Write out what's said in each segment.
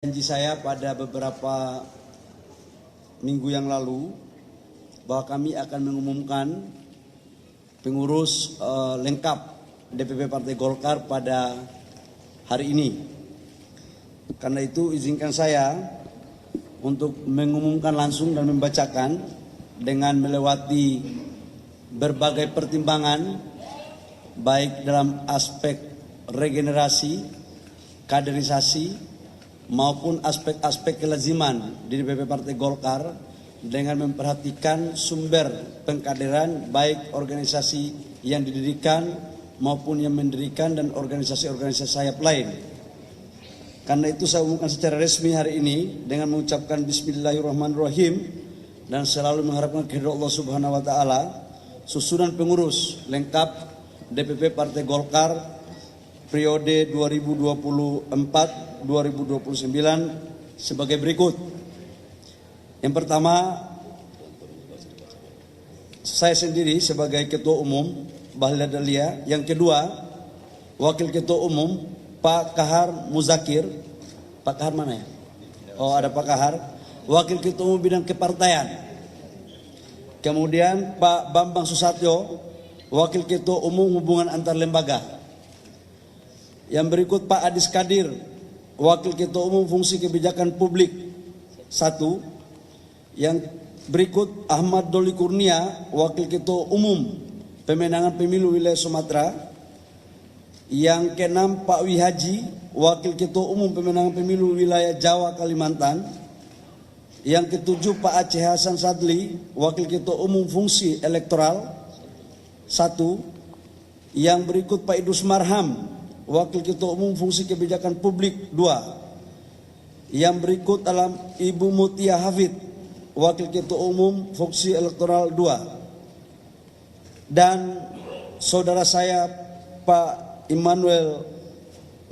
Janji saya pada beberapa minggu yang lalu bahwa kami akan mengumumkan pengurus lengkap DPP Partai Golkar pada hari ini. Karena itu izinkan saya untuk mengumumkan langsung dan membacakan dengan melewati berbagai pertimbangan baik dalam aspek regenerasi, kaderisasi maupun aspek-aspek kelaziman di DPP Partai Golkar dengan memperhatikan sumber pengkaderan baik organisasi yang didirikan maupun yang mendirikan dan organisasi-organisasi sayap lain. Karena itu saya umumkan secara resmi hari ini dengan mengucapkan Bismillahirrahmanirrahim dan selalu mengharapkan keridhaan Allah Subhanahu wa taala. Susunan pengurus lengkap DPP Partai Golkar periode 2024-2029 sebagai berikut. Yang pertama, saya sendiri sebagai Ketua Umum Bahlil Dahlia. Yang kedua, Wakil Ketua Umum Pak Kahar Muzakir. Pak Kahar mana ya? Oh, ada Pak Kahar. Wakil Ketua Umum Bidang Kepartaian. Kemudian Pak Bambang Susatyo, Wakil Ketua Umum Hubungan Antar Lembaga. Yang berikut Pak Adis Kadir, Wakil Ketua Umum Fungsi Kebijakan Publik 1. Yang berikut Ahmad Doli Kurnia, Wakil Ketua Umum Pemenangan Pemilu Wilayah Sumatera. Yang keenam Pak Wihaji, Wakil Ketua Umum Pemenangan Pemilu Wilayah Jawa Kalimantan. Yang ketujuh Pak Aceh Hasan Sadli, Wakil Ketua Umum Fungsi Elektoral 1. Yang berikut Pak Idrus Marham, Wakil Ketua Umum Fungsi Kebijakan Publik 2. Yang berikut adalah Ibu Mutia Hafid, Wakil Ketua Umum Fungsi Elektoral 2. Dan saudara saya Pak Immanuel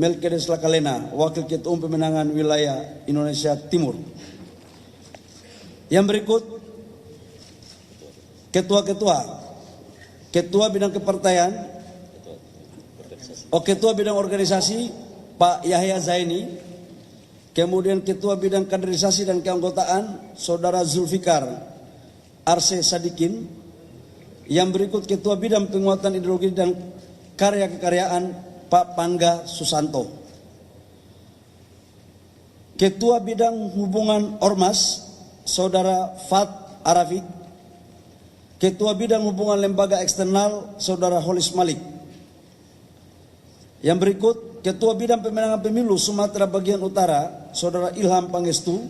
Melkiades Lakalena, Wakil Ketua Umum Pemenangan Wilayah Indonesia Timur. Yang berikut ketua-ketua, Ketua Bidang Kepartaian, Ketua Bidang Organisasi Pak Yahya Zaini. Kemudian Ketua Bidang Kaderisasi dan Keanggotaan Saudara Zulfikar Arse Sadikin. Yang berikut Ketua Bidang Penguatan Ideologi dan Karya Kekaryaan Pak Pangga Susanto. Ketua Bidang Hubungan Ormas Saudara Fat Arafik. Ketua Bidang Hubungan Lembaga Eksternal Saudara Holis Malik. Yang berikut Ketua Bidang Pemenangan Pemilu Sumatera Bagian Utara Saudara Ilham Pangestu.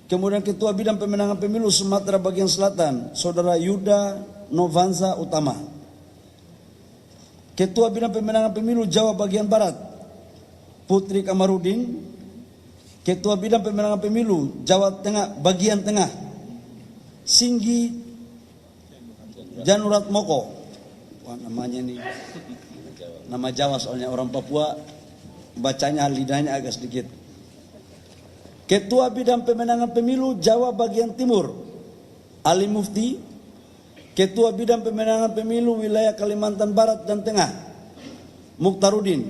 Kemudian Ketua Bidang Pemenangan Pemilu Sumatera Bagian Selatan Saudara Yuda Novanza Utama. Ketua Bidang Pemenangan Pemilu Jawa Bagian Barat Putri Kamarudin. Ketua Bidang Pemenangan Pemilu Jawa Tengah Bagian Tengah Singgi Janurat Moko. Wah, namanya nih nama Jawa soalnya orang Papua bacanya lidahnya agak sedikit. Ketua Bidang Pemenangan Pemilu Jawa Bagian Timur Ali Mufti. Ketua Bidang Pemenangan Pemilu Wilayah Kalimantan Barat dan Tengah Mukhtarudin.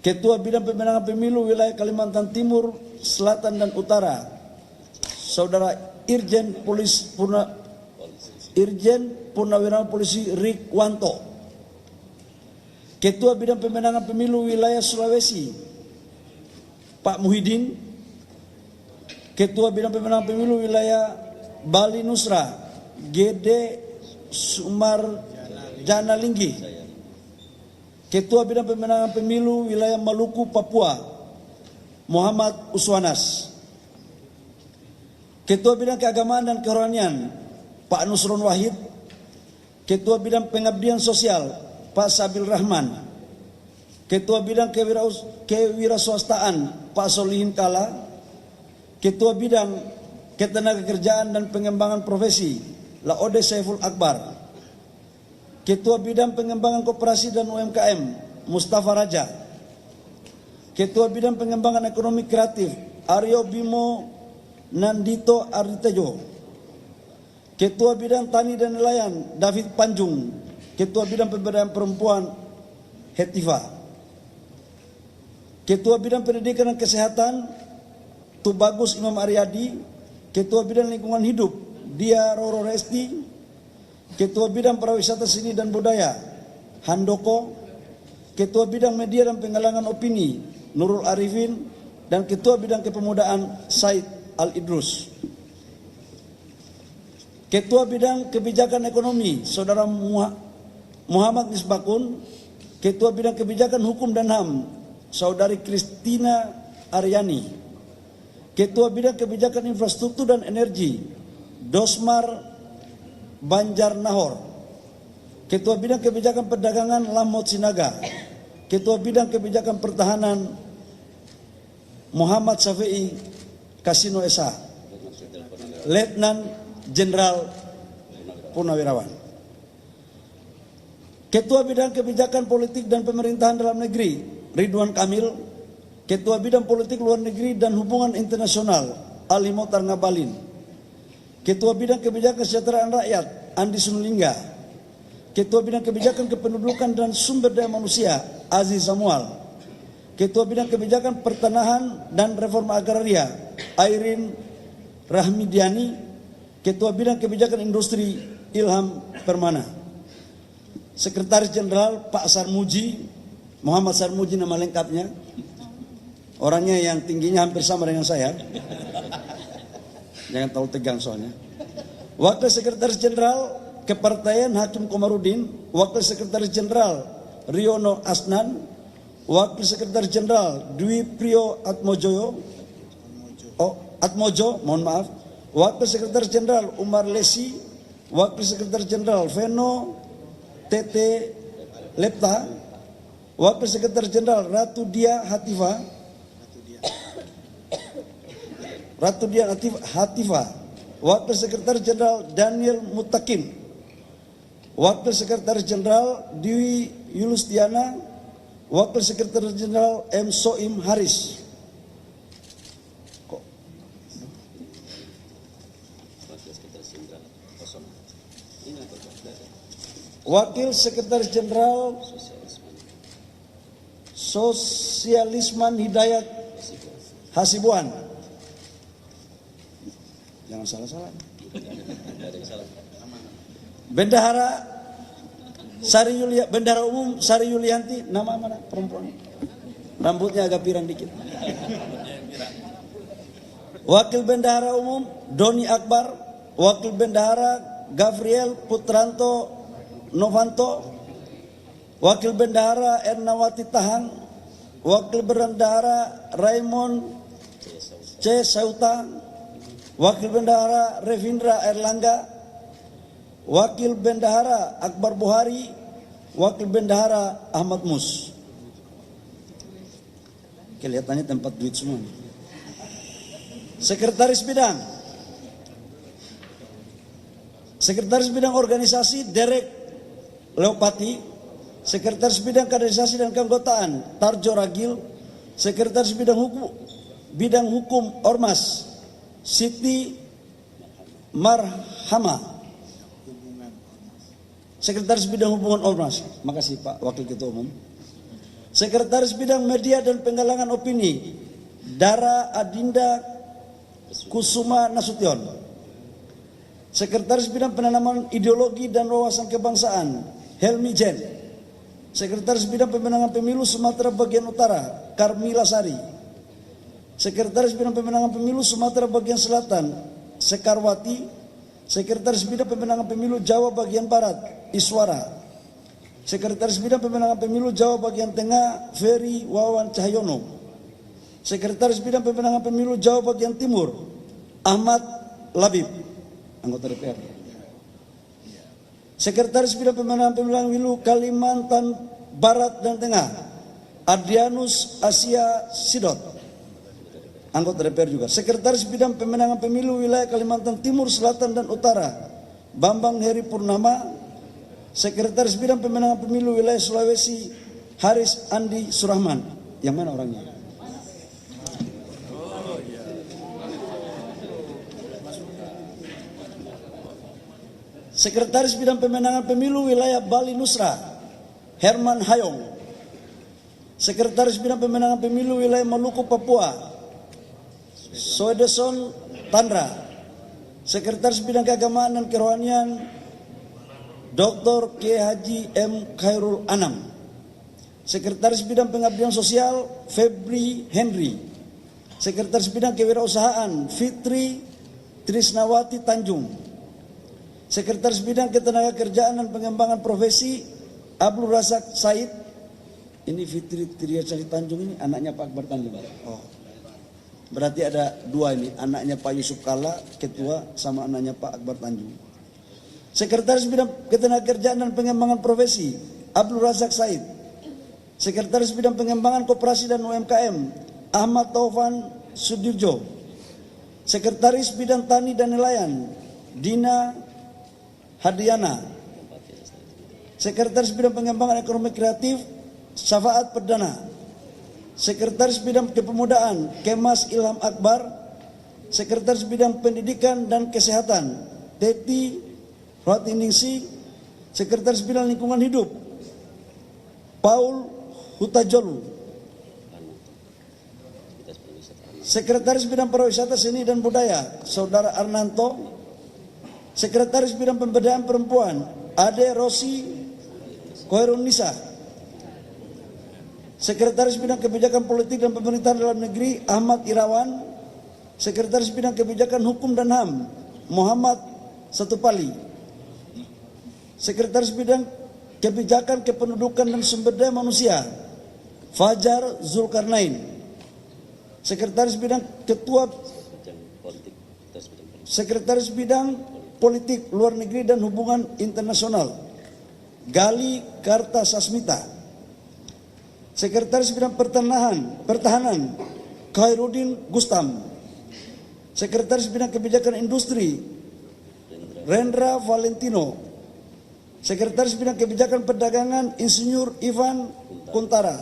Ketua Bidang Pemenangan Pemilu Wilayah Kalimantan Timur, Selatan dan Utara Saudara Irjen Purnawirawan Polisi Rikwanto. Ketua Bidang Pemenangan Pemilu Wilayah Sulawesi Pak Muhyiddin. Ketua Bidang Pemenangan Pemilu Wilayah Bali Nusra Gede Sumar Jana Linggi. Ketua Bidang Pemenangan Pemilu Wilayah Maluku Papua Muhammad Uswanas. Ketua Bidang Keagamaan dan Kerohanian Pak Nusron Wahid. Ketua Bidang Pengabdian Sosial Pak Sabil Rahman. Ketua Bidang Kewirausahaan Pak Solihin Kala. Ketua Bidang Ketenagakerjaan dan Pengembangan Profesi Laode Saiful Akbar. Ketua Bidang Pengembangan Koperasi dan UMKM Mustafa Raja. Ketua Bidang Pengembangan Ekonomi Kreatif Aryo Bimo Nandito Aritejo. Ketua Bidang Tani dan Nelayan David Panjung. Ketua Bidang Pemberdayaan Perempuan Hetiva. Ketua Bidang Pendidikan dan Kesehatan Tubagus Imam Aryadi, Ketua Bidang Lingkungan Hidup Dia Roro Resti, Ketua Bidang Pariwisata Seni dan Budaya Handoko, Ketua Bidang Media dan Penggalangan Opini Nurul Arifin, dan Ketua Bidang Kepemudaan Said Al-Idrus. Ketua Bidang Kebijakan Ekonomi Saudara Muhammad Misbakun, Ketua Bidang Kebijakan Hukum dan HAM Saudari Kristina Aryani, Ketua Bidang Kebijakan Infrastruktur dan Energi Dosmar Banjar Nahor, Ketua Bidang Kebijakan Perdagangan Lamot Sinaga, Ketua Bidang Kebijakan Pertahanan Muhammad Syafi'i Kasino Esa, Letnan Jenderal Purnawirawan. Ketua Bidang Kebijakan Politik dan Pemerintahan Dalam Negeri Ridwan Kamil, Ketua Bidang Politik Luar Negeri dan Hubungan Internasional Ali Mokhtar Ngabalin, Ketua Bidang Kebijakan Kesejahteraan Rakyat Andi Sunulingga, Ketua Bidang Kebijakan Kependudukan dan Sumber Daya Manusia Aziz Samual, Ketua Bidang Kebijakan Pertanahan dan Reforma Agraria Airin Rahmidiani, Ketua Bidang Kebijakan Industri Ilham Permana. Sekretaris Jenderal Pak Sarmuji, Muhammad Sarmuji nama lengkapnya, orangnya yang tingginya hampir sama dengan saya, jangan terlalu tegang soalnya. Wakil Sekretaris Jenderal Kepartaian Hakim Komarudin, Wakil Sekretaris Jenderal Riono Asnan, Wakil Sekretaris Jenderal Dwi Priyo Atmojo, mohon maaf, Wakil Sekretaris Jenderal Umar Lesi, Wakil Sekretaris Jenderal Veno Tete Lepta, Wakil Sekretaris Jenderal Ratu Dia Hatifa, Wakil Sekretaris Jenderal Daniel Mutakin, Wakil Sekretaris Jenderal Dwi Yulustiana, Wakil Sekretaris Jenderal M. Soim Haris. Wakil Sekretaris Jenderal Sosialisman Hidayat Hasibuan. Jangan salah-salah. Bendahara Bendahara Umum Sari Yulianti, nama mana perempuan? Rambutnya agak pirang dikit. Wakil Bendahara Umum Doni Akbar, Wakil Bendahara Gabriel Putranto Novanto, Wakil Bendahara Ernawati Tahang, Wakil Bendahara Raymond C. Sauta, Wakil Bendahara Revindra Erlangga, Wakil Bendahara Akbar Buhari, Wakil Bendahara Ahmad Mus. Kelihatannya tempat duit semua. Sekretaris Bidang Organisasi Derek Leopati, Sekretaris Bidang Kaderisasi dan Keanggotaan Tarjo Ragil, Sekretaris Bidang Hukum Ormas Siti Marhama, Sekretaris Bidang Hubungan Ormas, makasih Pak Wakil Ketua Umum. Sekretaris Bidang Media dan Penggalangan Opini Dara Adinda Kusuma Nasution, Sekretaris Bidang Penanaman Ideologi dan Wawasan Kebangsaan Helmi Jen, Sekretaris Bidang Pemenangan Pemilu Sumatera Bagian Utara Karmila Sari, Sekretaris Bidang Pemenangan Pemilu Sumatera Bagian Selatan Sekarwati, Sekretaris Bidang Pemenangan Pemilu Jawa Bagian Barat Iswara, Sekretaris Bidang Pemenangan Pemilu Jawa Bagian Tengah Ferry Wawan Cahyono, Sekretaris Bidang Pemenangan Pemilu Jawa Bagian Timur Ahmad Labib, anggota DPR. Sekretaris Bidang Pemenangan Pemilu Kalimantan Barat dan Tengah Adrianus Asia Sidot, anggota DPR juga. Sekretaris Bidang Pemenangan Pemilu Wilayah Kalimantan Timur, Selatan dan Utara Bambang Heri Purnama, Sekretaris Bidang Pemenangan Pemilu Wilayah Sulawesi Haris Andi Surahman. Yang mana orangnya? Sekretaris Bidang Pemenangan Pemilu Wilayah Bali Nusra Herman Hayong, Sekretaris Bidang Pemenangan Pemilu Wilayah Maluku Papua, Soedeson Tandra. Sekretaris Bidang Keagamaan dan Kerohanian, Dr. K. Haji M. Khairul Anam. Sekretaris Bidang Pengabdian Sosial, Febri Henry. Sekretaris Bidang Kewirausahaan, Fitri Trisnawati Tanjung. Sekretaris Bidang Ketenagakerjaan dan Pengembangan Profesi, Abdul Razak Said. Ini Fitri Trisnawati Tanjung ini anaknya Pak Akbar Tanjung. Oh, berarti ada dua ini, anaknya Pak Yusuf Kalla, ketua, sama anaknya Pak Akbar Tanjung. Sekretaris Bidang Ketenagakerjaan dan Pengembangan Profesi, Abdul Razak Said. Sekretaris Bidang Pengembangan Koperasi dan UMKM, Ahmad Taufan Sudirjo. Sekretaris Bidang Tani dan Nelayan, Dina Hadiana. Sekretaris Bidang Pengembangan Ekonomi Kreatif, Syafaat Perdana. Sekretaris Bidang Kepemudaan, Kemas Ilham Akbar. Sekretaris Bidang Pendidikan dan Kesehatan, Teti Rohatiningsi. Sekretaris Bidang Lingkungan Hidup, Paul Hutajolu. Sekretaris Bidang Pariwisata, Seni dan Budaya, Saudara Arnanto. Sekretaris Bidang Pemberdayaan Perempuan, Ade Rosi Koirun Nisa. Sekretaris Bidang Kebijakan Politik dan Pemerintahan Dalam Negeri, Ahmad Irawan. Sekretaris Bidang Kebijakan Hukum dan HAM, Muhammad Satupali. Sekretaris Bidang Kebijakan Kependudukan dan Sumber Daya Manusia, Fajar Zulkarnain. Sekretaris Bidang Sekretaris Bidang Politik Luar Negeri dan Hubungan Internasional, Gali Kartasasmita. Sekretaris Bidang Pertahanan, Khairuddin Gustam. Sekretaris Bidang Kebijakan Industri, Rendra Valentino. Sekretaris Bidang Kebijakan Perdagangan, Insinyur Ivan Kuntara.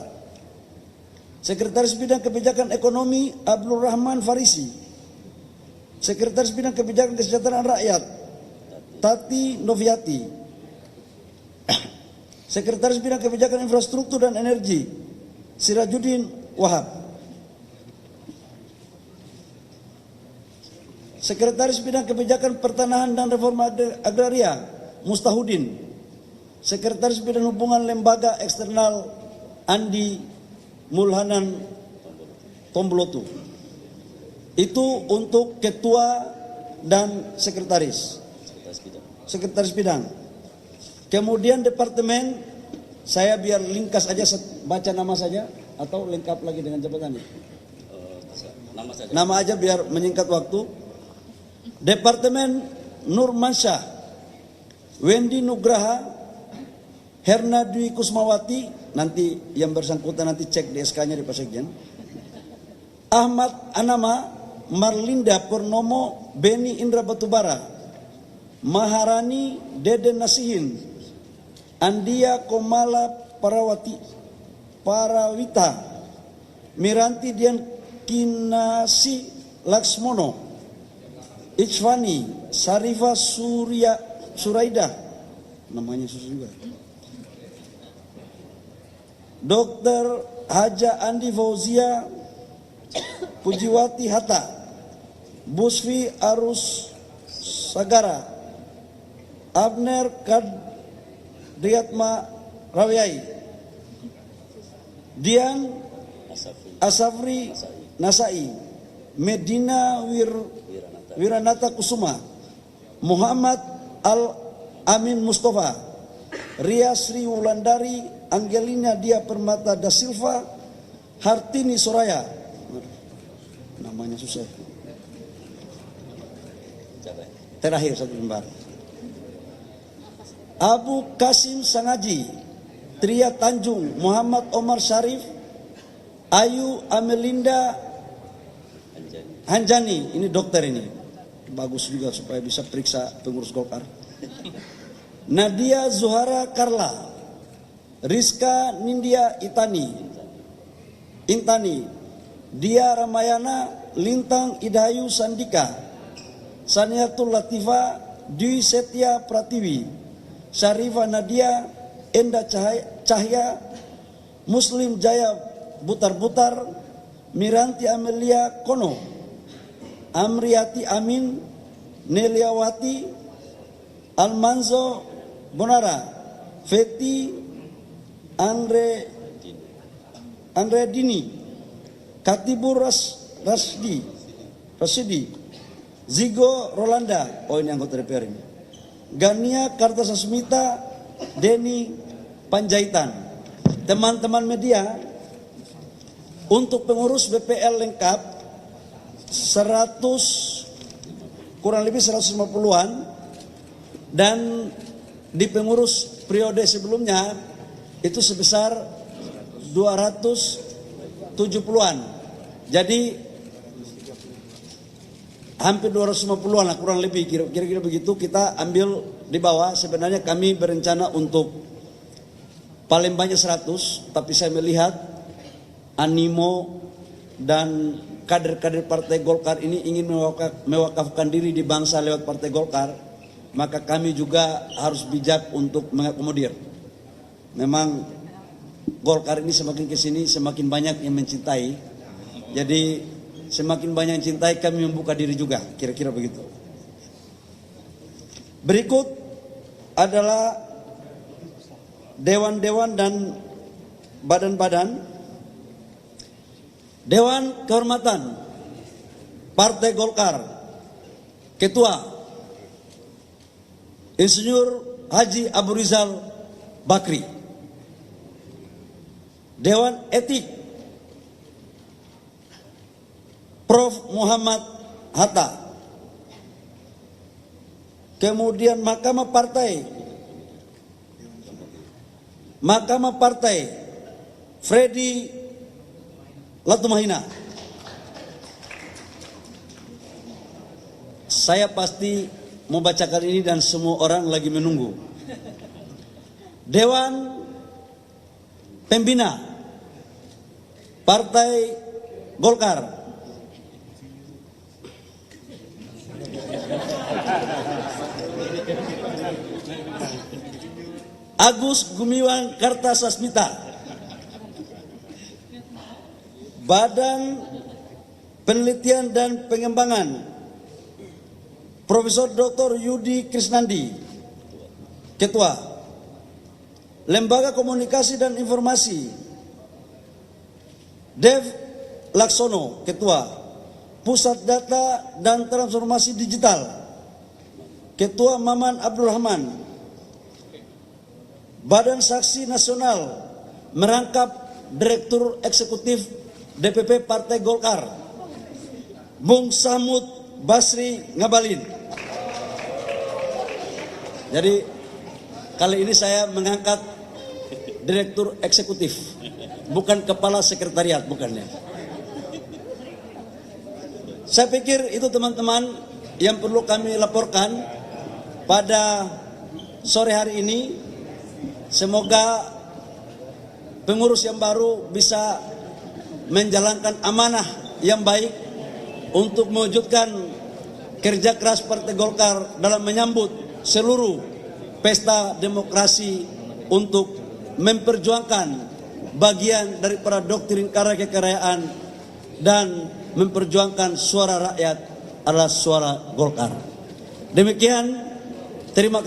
Sekretaris Bidang Kebijakan Ekonomi, Abdul Rahman Farisi. Sekretaris Bidang Kebijakan Kesejahteraan Rakyat, Tati Noviati. Sekretaris Bidang Kebijakan Infrastruktur dan Energi, Sirajuddin Wahab. Sekretaris Bidang Kebijakan Pertanahan dan Reforma Agraria, Mustahudin. Sekretaris Bidang Hubungan Lembaga Eksternal, Andi Mulhanan Tombolotu. Itu untuk ketua dan sekretaris. Sekretaris Bidang. Kemudian departemen, saya biar ringkas aja baca nama saja atau lengkap lagi dengan jabatannya. Nama saja. Nama aja biar menyingkat waktu. Departemen Nurmansyah, Wendy Nugraha, Herna Dwi Kusmawati, nanti yang bersangkutan nanti cek di SK-nya di Pak Sekjen. Ahmad Anama, Marlinda Purnomo, Beni Indra Batubara, Maharani Deden Nasihin, Andia Komala Parawita, Miranti Dian Kinasi Laksmono, Ichwani Sarifa Suraidah, namanya susah juga. Dr. Haja Andi Fauzia Pujiwati Hatta, Busfi Arus Sagara, Abner Kadriatma Rawiai, Dian Asafri Nasai, Medina Wiranata Kusuma, Muhammad Al-Amin Mustafa, Ria Sri Wulandari, Angelina Dia Permata da Silva, Hartini Soraya, namanya susah. Terakhir satu lembar. Abu Kasim Sangaji, Tria Tanjung, Muhammad Omar Syarif, Ayu Amelinda Hanjani, ini dokter ini. Bagus juga supaya bisa periksa pengurus Golkar. Nadia Zuhara Karla, Rizka Nindya Intani, Dia Ramayana, Lintang Idayu Sandika, Saniatul Latifa, Dwi Setia Pratiwi, Syarifa Nadia, Enda Cahya, Muslim Jaya Butar-Butar, Miranti Amelia Kono, Amriati Amin, Neliawati, Almanzo Bonara, Feti Andre Dini, Katibur Rasidi, Zigo Rolanda, oh ini anggota DPR ini, Gania Kartasasmita, Denny Panjaitan. Teman-teman media, untuk pengurus BPL lengkap 100 kurang lebih 150-an, dan di pengurus periode sebelumnya itu sebesar 270-an. Jadi hampir 250-an lah kurang lebih, kira-kira begitu kita ambil di bawah. Sebenarnya kami berencana untuk paling banyak 100, tapi saya melihat animo dan kader-kader Partai Golkar ini ingin mewakafkan diri di bangsa lewat Partai Golkar, maka kami juga harus bijak untuk mengakomodir. Memang Golkar ini semakin kesini semakin banyak yang mencintai, jadi semakin banyak yang cintai kami membuka diri juga, kira-kira begitu. Berikut adalah dewan-dewan dan badan-badan. Dewan Kehormatan Partai Golkar, Ketua Insinyur Haji Abu Rizal Bakri. Dewan Etik Prof. Muhammad Hatta. Kemudian Mahkamah Partai Freddy Latumahina. Saya pasti membacakan ini dan semua orang lagi menunggu. Dewan Pembina Partai Golkar, Agus Gumiwang Kartasasmita. Badan Penelitian dan Pengembangan Profesor Dr. Yudi Krisnandi, Ketua. Lembaga Komunikasi dan Informasi Dev Laksono, Ketua. Pusat Data dan Transformasi Digital, Ketua Maman Abdul Rahman. Badan Saksi Nasional merangkap Direktur Eksekutif DPP Partai Golkar, Bung Samud Basri Ngabalin. Jadi kali ini saya mengangkat Direktur Eksekutif, bukan Kepala Sekretariat, bukannya. Saya pikir itu teman-teman yang perlu kami laporkan pada sore hari ini. Semoga pengurus yang baru bisa menjalankan amanah yang baik untuk mewujudkan kerja keras Partai Golkar dalam menyambut seluruh pesta demokrasi untuk memperjuangkan bagian daripada doktrin karya kekayaan dan memperjuangkan suara rakyat adalah suara Golkar. Demikian, terima kasih.